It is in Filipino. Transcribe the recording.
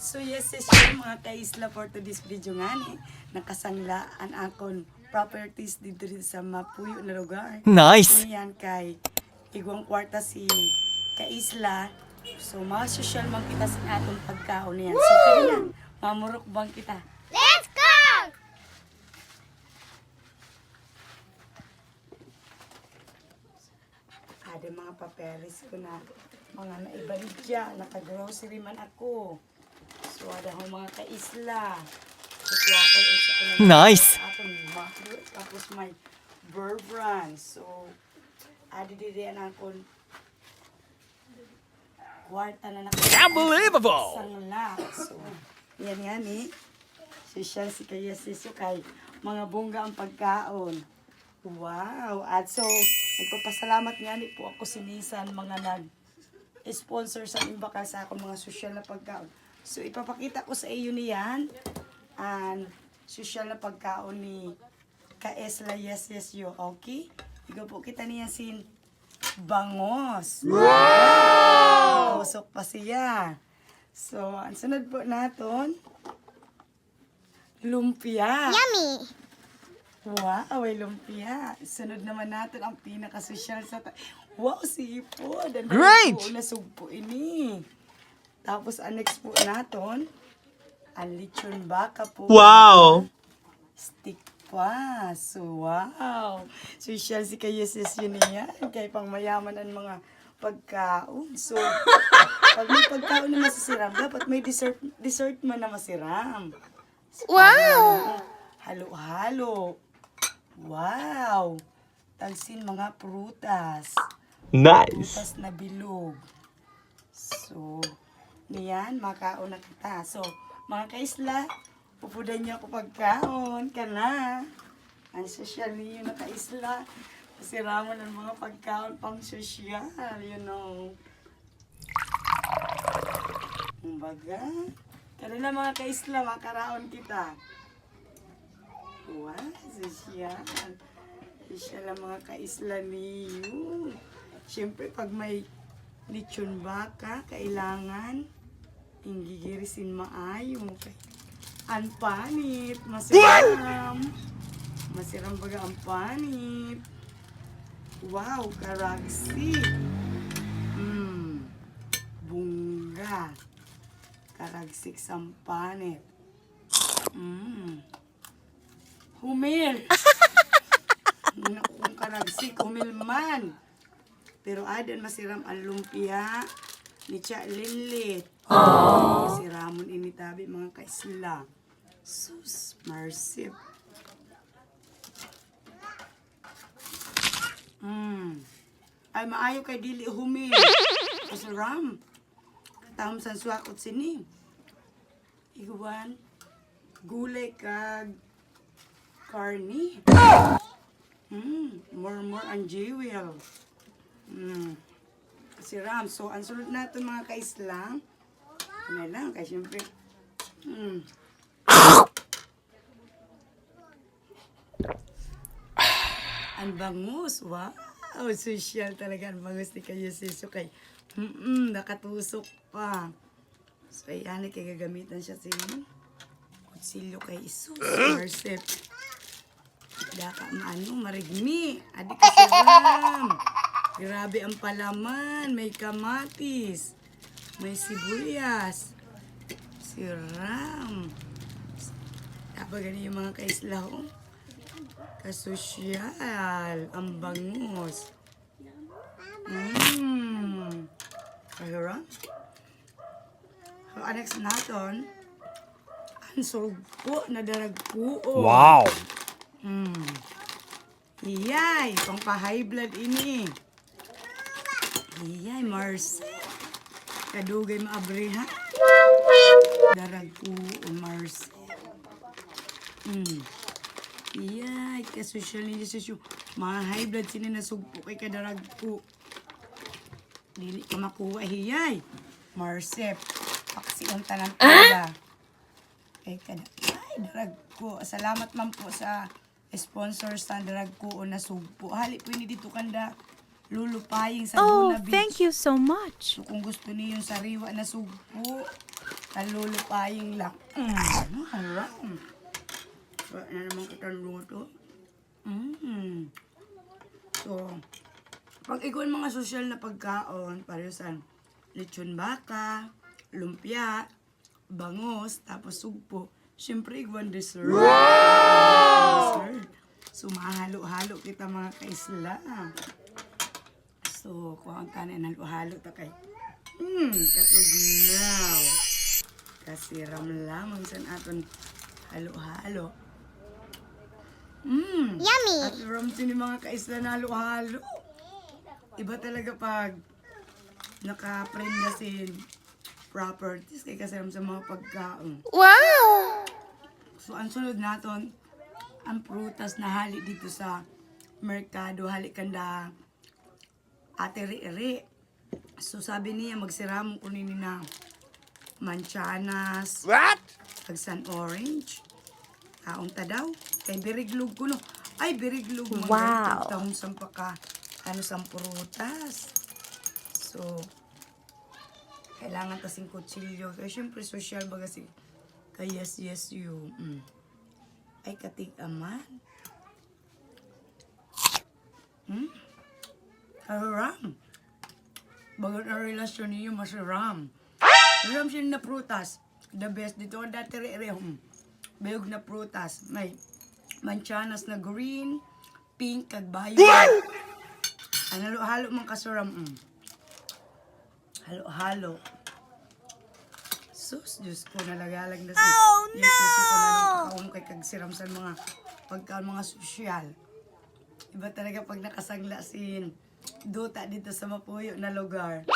So yes, mga kaisla for to this video nga ni nakasanglaan akon properties dito sa mapuyo na lugar. Nice! Yan kay igwang kwarta si kaisla. So mga social man kita sa atong pagkaon niyan. So kaya mamurok bang kita. Let's go! Ada mga papeles ko na mga naibalik dyan. Naka-grocery man ako. So, ada ho mga kaisla. Ito ako Nice! Atong macro, tapos may Burbrand. So, ada diriyan akong kwarta na Unbelievable! sangla. So, yan yan eh. Social si kaya siso kay mga bongga ang pagkaon. Wow! At so, nagpapasalamat nga ni po ako si Nisan mga nag-sponsor sa imbakal sa akong mga social na pagkaon. So, ipapakita ko sa iyo niyan ang social na pagkaon ni Kaesla Yes Yes Yo. Okay? Ikaw po kita niya sin bangos. Wow! Tusok pa siya. So, ang sunod po natin, lumpia. Yummy! Wow, ay lumpia. Sunod naman natin ang pinaka-social sa wow, sipod. Great! Po, nasugpo ini. Tapos, ang next po natin, ang lechon baka po. Wow! Stick pa. So, wow. Social si kayo sis yun yan. Kaya pang mayaman ang mga pagkaon. So, pag may pagkaon na masisiram, dapat may dessert man na masiram. So, Wow! halo-halo. Wow. Tagsin mga prutas. Nice! Prutas na bilog. So, niyan, makaon na kita. So, mga kaisla, pupudan niyo ako pagkaon ka na. Ang social niyo na kaisla. Kasi ramon ang mga pagkaon pang social, you know. Kumbaga, kanina mga kaisla, makaraon kita. Wow, social. Social ang mga kaisla niyo. Siyempre, pag may lechon baka, kailangan ingigirisin maayo. Ang panit, masiram. Masiram baga ang panit. Wow, karagsi. Bunga. Karagsik sa panit. Humil. Kung karagsik, humil man. Pero adan masiram ang lumpia ni Cha Linlit. Masiramon ini tabi mga kaisla. Sus, marsip. Ay maayo kay dili humil. Masiram. Katahom san suakot sini. Iguan. Gulay kag karni. More ang jewel. Si Ram. So, ang sunod natin mga kaislang, ano lang, kasi syempre, ang bangus, wow, social talaga, ang bangus ni kayo siso kay, nakatusok pa. So, ayan, kay gagamitan siya sa kutsilyo kay isus, marsip. Daka maano, marigmi, adik ka si Ram. Grabe ang palaman, may kamatis, may sibuyas, siram. Dapat ganyan yung mga kaislaho. Kasosyal, ang bangus. Kaya so, next natin, ang sugpo na daragpuo. Wow! Iyay, pang pa-high blood ini. Iyay, Mars. Kadugay maabri ha. Darag ko, Mars. Iyay, kasosyal ni Jesus. Mga high blood sini nasugpo kay kadarag ko. Dili ka makuha, iyay. Marsep. Paksiyon tanan talaga. Kay kada. Ay, darag ko. Salamat man po sa sponsor sa darag ko o nasugpo. Hali po ini dito kanda lulupaying sa Oh, Luna Beach. thank you so much. So kung gusto niyo yung sariwa na sugpo, talulupaying lang. Harap. Wala na naman kitang luto. So, pag ikaw ang mga social na pagkaon, paresan, lechon baka, lumpia, bangos, tapos sugpo, syempre ikaw dessert. Dessert. So, mahalo-halo kita mga kaisla. So, kung ang kanin halo-halo ta kay, katugnaw. Kasi ram lamang san aton halo-halo. Yummy. At ram ni mga kaisla na halo-halo. Iba talaga pag naka-friend properties kay kasi ram sa mga pagkaon. Wow. So, ang sunod naton, ang prutas na hali dito sa merkado, hali kanda Ate Ri. So, sabi niya, magsiramong kunin na manchanas. What? Agsan orange. Taong tadaw. Kay biriglog ko no. Ay, biriglog. Wow. Taong sampaka. Ano sang prutas. So, kailangan kasing kutsilyo. Kaya syempre, social ba kasi. Kaya yes you. Ay, katig aman. Ram. Bagat na relasyon niyo, masaram. Ram siya na prutas. The best dito. Dati re-rehom. Bayog na prutas. May manchanas na green, pink, kag bayo. Ang halo-halo mang kasuram. Halo-halo. Sus, Diyos ko, nalagalag na si... Oh, no! Yes, ko na nang kakaum kay kagsiram sa mga pagkaon, mga sosyal. Iba talaga pag nakasangla sin Duta dito sa mapuyo na lugar.